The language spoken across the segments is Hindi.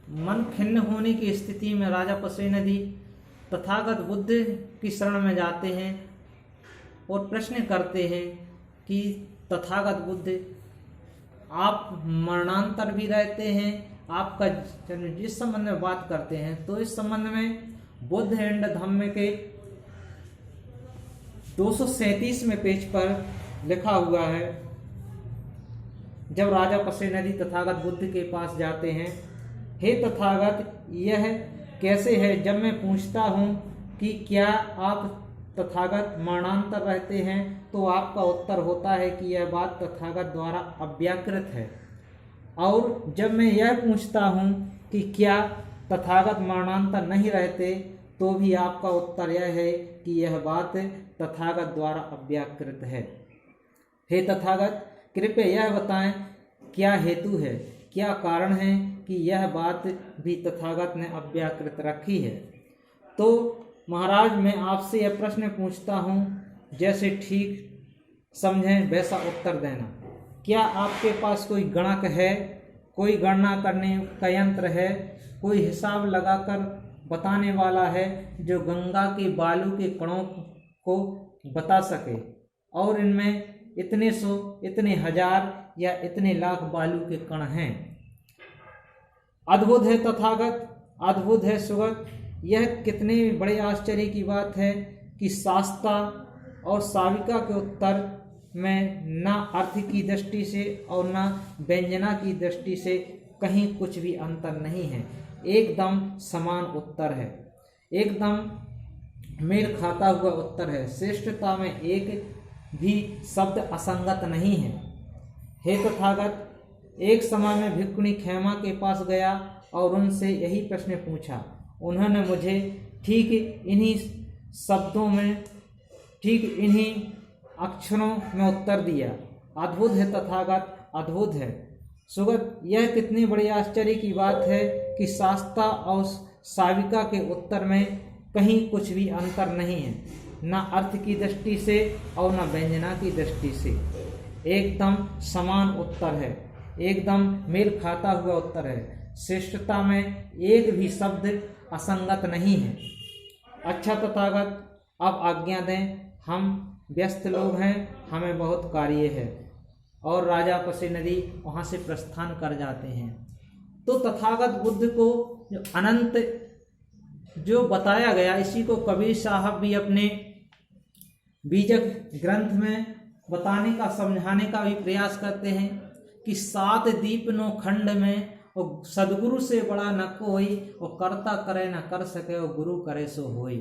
मन खिन्न होने की स्थिति में राजा पसेनदी तथागत बुद्ध की शरण में जाते हैं और प्रश्न करते हैं कि तथागत बुद्ध, आप मरणांतर भी रहते हैं, आपका जन्म, जिस संबंध में बात करते हैं। तो इस संबंध में बुद्ध एंड धम्म के 237वें पेज पर लिखा हुआ है। जब राजा पसेनदी तथागत बुद्ध के पास जाते हैं, हे तथागत, यह कैसे है? जब मैं पूछता हूँ कि क्या आप तथागत मरणांतर रहते हैं, तो आपका उत्तर होता है कि यह बात तथागत द्वारा अव्याकृत है। और जब मैं यह पूछता हूँ कि क्या तथागत मरणांतर नहीं रहते, तो भी आपका उत्तर यह है कि यह बात तथागत द्वारा अव्याकृत है। हे तथागत, कृपया यह बताएं, क्या हेतु है, क्या कारण है कि यह बात भी तथागत ने अव्याकृत रखी है? तो महाराज, मैं आपसे यह प्रश्न पूछता हूँ, जैसे ठीक समझें वैसा उत्तर देना। क्या आपके पास कोई गणक है, कोई गणना करने का यंत्र है, कोई हिसाब लगाकर बताने वाला है जो गंगा के बालू के कणों को बता सके और इनमें इतने सौ, इतने हजार या इतने लाख बालू के कण हैं? अद्भुत है तथागत, अद्भुत है सुगत। यह कितने बड़े आश्चर्य की बात है कि शास्ता और साविका के उत्तर में न अर्थ की दृष्टि से और न व्यंजना की दृष्टि से कहीं कुछ भी अंतर नहीं है। एकदम समान उत्तर है, एकदम मेल खाता हुआ उत्तर है। श्रेष्ठता में एक भी शब्द असंगत नहीं है। हे तथागत, एक समय में भिक्षुणी खेमा के पास गया और उनसे यही प्रश्न पूछा। उन्होंने मुझे ठीक इन्हीं शब्दों में, ठीक इन्हीं अक्षरों में उत्तर दिया। अद्भुत है तथागत, अद्भुत है सुगत। यह कितनी बड़ी आश्चर्य की बात है कि शास्ता और साविका के उत्तर में कहीं कुछ भी अंतर नहीं है, न अर्थ की दृष्टि से और न व्यंजना की दृष्टि से। एकदम समान उत्तर है, एकदम मेल खाता हुआ उत्तर है। श्रेष्ठता में एक भी शब्द असंगत नहीं है। अच्छा तथागत, अब आज्ञा दें, हम व्यस्त लोग हैं, हमें बहुत कार्य है। और राजा पसेनदी वहाँ से प्रस्थान कर जाते हैं। तो तथागत बुद्ध को जो अनंत जो बताया गया, इसी को कबीर साहब भी अपने बीजक ग्रंथ में बताने का, समझाने का भी प्रयास करते हैं कि 7 दीप नो खंड में और सदगुरु से बड़ा न कोई, और कर्ता करे न कर सके, और गुरु करे सो होई।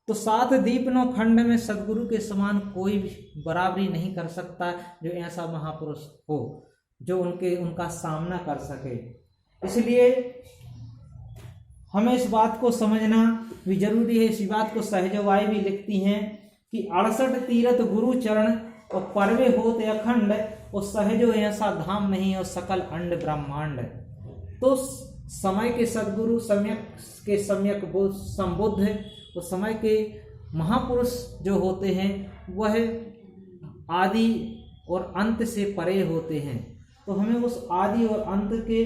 तो 7 दीप नो खंड में सदगुरु के समान कोई भी बराबरी नहीं कर सकता जो ऐसा महापुरुष हो जो उनका सामना कर सके। इसलिए हमें इस बात को समझना भी जरूरी है। इसी बात को सहजवाई भी लिखती हैं कि 68 तीरथ गुरु चरण और परवे होते अखंड, और सहजो ऐसा धाम नहीं और सकल अंड ब्रह्मांड। तो समय के सदगुरु, सम्यक संबुद्ध, तो समय के महापुरुष जो होते हैं वह आदि और अंत से परे होते हैं। तो हमें उस आदि और अंत के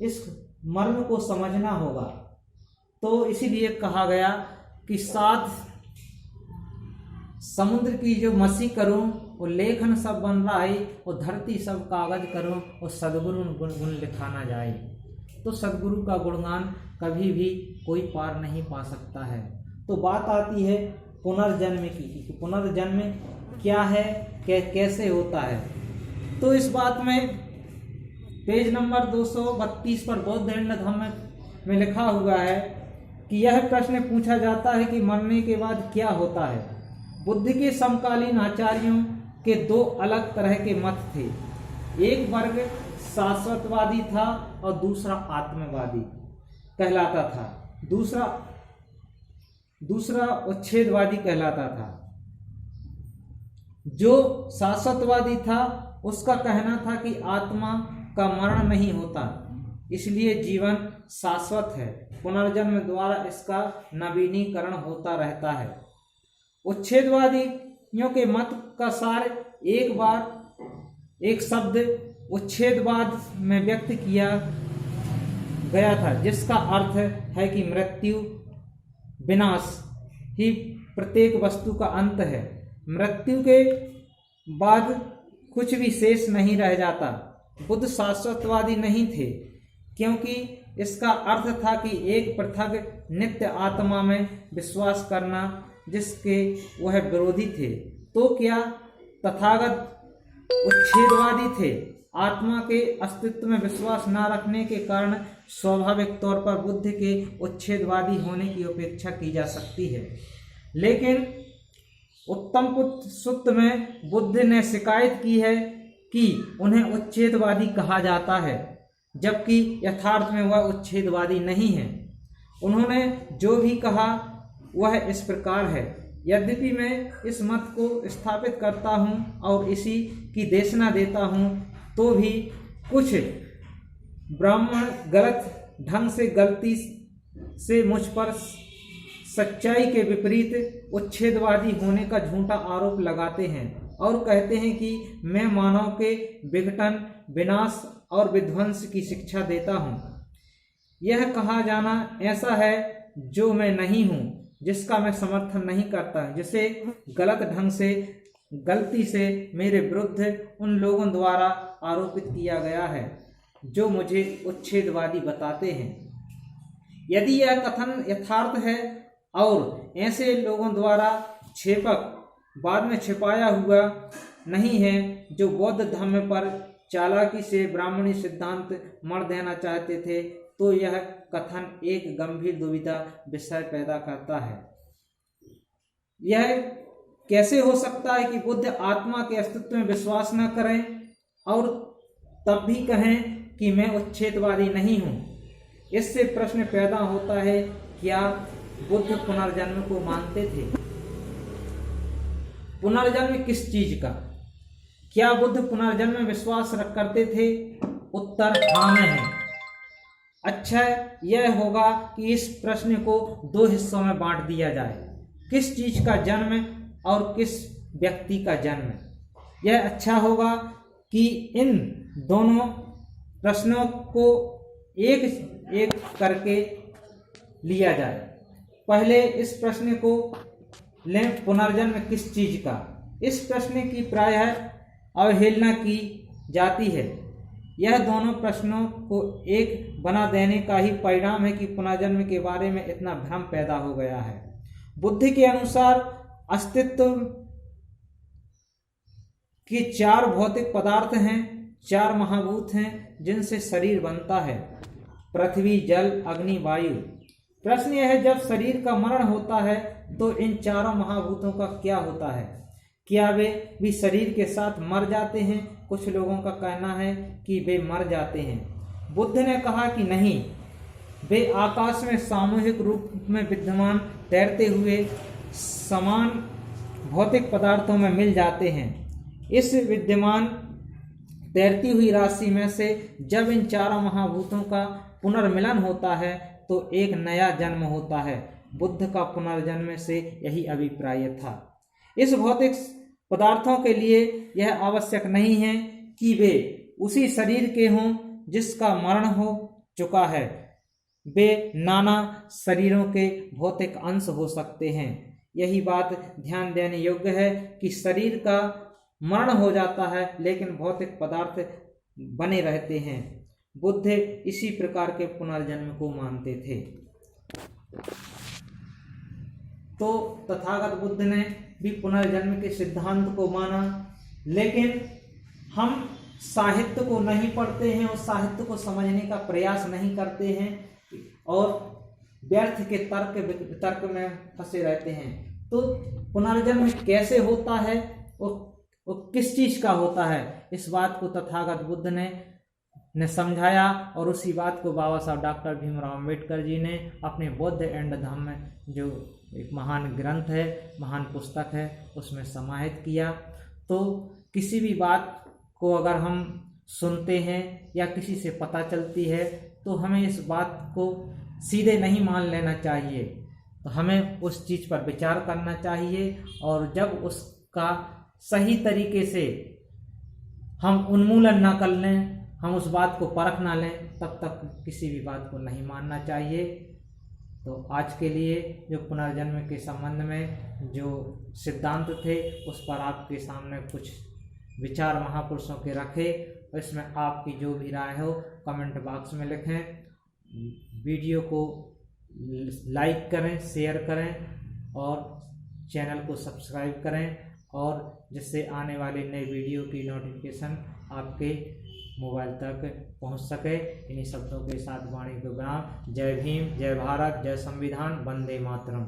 इस मर्म को समझना होगा। तो इसीलिए कहा गया कि 7 समुद्र की जो मसी करूं, वो लेखन सब बन रहा है, और धरती सब कागज करूं, और सदगुरु गुण लिखाना जाए। तो सदगुरु का गुणगान कभी भी कोई पार नहीं पा सकता है। तो बात आती है पुनर्जन्म की कि पुनर्जन्म क्या है, कैसे होता है। तो इस बात में पेज नंबर 232 पर बौद्ध एंड धम्म में लिखा हुआ है कि यह प्रश्न पूछा जाता है कि मरने के बाद क्या होता है। बुद्ध के समकालीन आचार्यों के 2 अलग तरह के मत थे। एक वर्ग शाश्वतवादी था और दूसरा आत्मवादी कहलाता था। दूसरा उच्छेदवादी कहलाता था। जो शाश्वतवादी था उसका कहना था कि आत्मा का मरण नहीं होता, इसलिए जीवन शाश्वत है, पुनर्जन्म द्वारा इसका नवीनीकरण होता रहता है। उच्छेदवादियों के मत का सार एक शब्द उच्छेदवाद में व्यक्त किया गया था, जिसका अर्थ है कि मृत्यु विनाश ही प्रत्येक वस्तु का अंत है। मृत्यु के बाद कुछ भी शेष नहीं रह जाता। बुद्ध शाश्वतवादी नहीं थे, क्योंकि इसका अर्थ था कि एक पृथक नित्य आत्मा में विश्वास करना जिसके वह विरोधी थे। तो क्या तथागत उच्छेदवादी थे? आत्मा के अस्तित्व में विश्वास न रखने के कारण स्वाभाविक तौर पर बुद्ध के उच्छेदवादी होने की अपेक्षा की जा सकती है। लेकिन उत्तम सूत्र में बुद्ध ने शिकायत की है कि उन्हें उच्छेदवादी कहा जाता है, जबकि यथार्थ में वह उच्छेदवादी नहीं है। उन्होंने जो भी कहा वह इस प्रकार है। यद्यपि मैं इस मत को स्थापित करता हूँ और इसी की देशना देता हूँ, तो भी कुछ ब्राह्मण गलत ढंग से गलती से मुझ पर सच्चाई के विपरीत उच्छेदवादी होने का झूठा आरोप लगाते हैं और कहते हैं कि मैं मानव के विघटन, विनाश और विध्वंस की शिक्षा देता हूँ। यह कहा जाना ऐसा है जो मैं नहीं हूँ, जिसका मैं समर्थन नहीं करता, जिसे गलत ढंग से गलती से मेरे विरुद्ध उन लोगों द्वारा आरोपित किया गया है जो मुझे उच्छेदवादी बताते हैं। यदि यह कथन यथार्थ है और ऐसे लोगों द्वारा छेपक बाद में छिपाया हुआ नहीं है जो बौद्ध धर्म पर चालाकी से ब्राह्मणी सिद्धांत मर देना चाहते थे, तो यह कथन एक गंभीर दुविधा विषय पैदा करता है। यह कैसे हो सकता है कि बुद्ध आत्मा के अस्तित्व में विश्वास न करें और तब भी कहें कि मैं उच्छेदवादी नहीं हूँ? इससे प्रश्न पैदा होता है, क्या बुद्ध पुनर्जन्म को मानते थे? पुनर्जन्म किस चीज का? क्या बुद्ध पुनर्जन्म में विश्वास करते थे? उत्तर हाँ में है। अच्छा, यह होगा कि इस प्रश्न को दो हिस्सों में बांट दिया जाए, किस चीज का जन्म और किस व्यक्ति का जन्म। यह अच्छा होगा कि इन दोनों प्रश्नों को एक एक करके लिया जाए। पहले इस प्रश्न को लें, पुनर्जन्म किस चीज का। इस प्रश्न की प्रायः अवहेलना की जाती है। यह दोनों प्रश्नों को एक बना देने का ही परिणाम है कि पुनर्जन्म के बारे में इतना भ्रम पैदा हो गया है। बुद्ध के अनुसार अस्तित्व के चार भौतिक पदार्थ हैं, चार महाभूत हैं जिनसे शरीर बनता है: पृथ्वी, जल, अग्नि, वायु। प्रश्न यह है, जब शरीर का मरण होता है तो इन चारों महाभूतों का क्या होता है? क्या वे भी शरीर के साथ मर जाते हैं? कुछ लोगों का कहना है कि वे मर जाते हैं। बुद्ध ने कहा कि नहीं, वे आकाश में सामूहिक रूप में विद्यमान तैरते हुए समान भौतिक पदार्थों में मिल जाते हैं। इस विद्यमान तैरती हुई राशि में से जब इन चारों महाभूतों का पुनर्मिलन होता है तो एक नया जन्म होता है। बुद्ध का पुनर्जन्म से यही अभिप्राय था। इस भौतिक पदार्थों के लिए यह आवश्यक नहीं है कि वे उसी शरीर के हों जिसका मरण हो चुका है। वे नाना शरीरों के भौतिक अंश हो सकते हैं। यही बात ध्यान देने योग्य है कि शरीर का मरण हो जाता है लेकिन भौतिक पदार्थ बने रहते हैं। बुद्ध इसी प्रकार के पुनर्जन्म को मानते थे। तो तथागत बुद्ध ने भी पुनर्जन्म के सिद्धांत को माना, लेकिन हम साहित्य को नहीं पढ़ते हैं, उस साहित्य को समझने का प्रयास नहीं करते हैं और व्यर्थ के तर्क में फंसे रहते हैं। तो पुनर्जन्म कैसे होता है, वो किस चीज का होता है, इस बात को तथागत बुद्ध ने समझाया और उसी बात को बाबा साहब डॉक्टर भीमराव अंबेडकर जी ने अपने बौद्ध एंड धम्म में, जो एक महान ग्रंथ है, महान पुस्तक है, उसमें समाहित किया। तो किसी भी बात को अगर हम सुनते हैं या किसी से पता चलती है तो हमें इस बात को सीधे नहीं मान लेना चाहिए। तो हमें उस चीज़ पर विचार करना चाहिए और जब उसका सही तरीके से हम उन्मूलन ना कर लें, हम उस बात को परख ना लें, तब तक किसी भी बात को नहीं मानना चाहिए। तो आज के लिए जो पुनर्जन्म के संबंध में जो सिद्धांत थे उस पर आपके सामने कुछ विचार महापुरुषों के रखे, इसमें आपकी जो भी राय हो कमेंट बॉक्स में लिखें। वीडियो को लाइक करें, शेयर करें और चैनल को सब्सक्राइब करें, और जिससे आने वाले नए वीडियो की नोटिफिकेशन आपके मोबाइल तक पहुंच सके। इन्हीं शब्दों के साथ वाणी को विराम। जय भीम, जय भारत, जय संविधान, वंदे मातरम।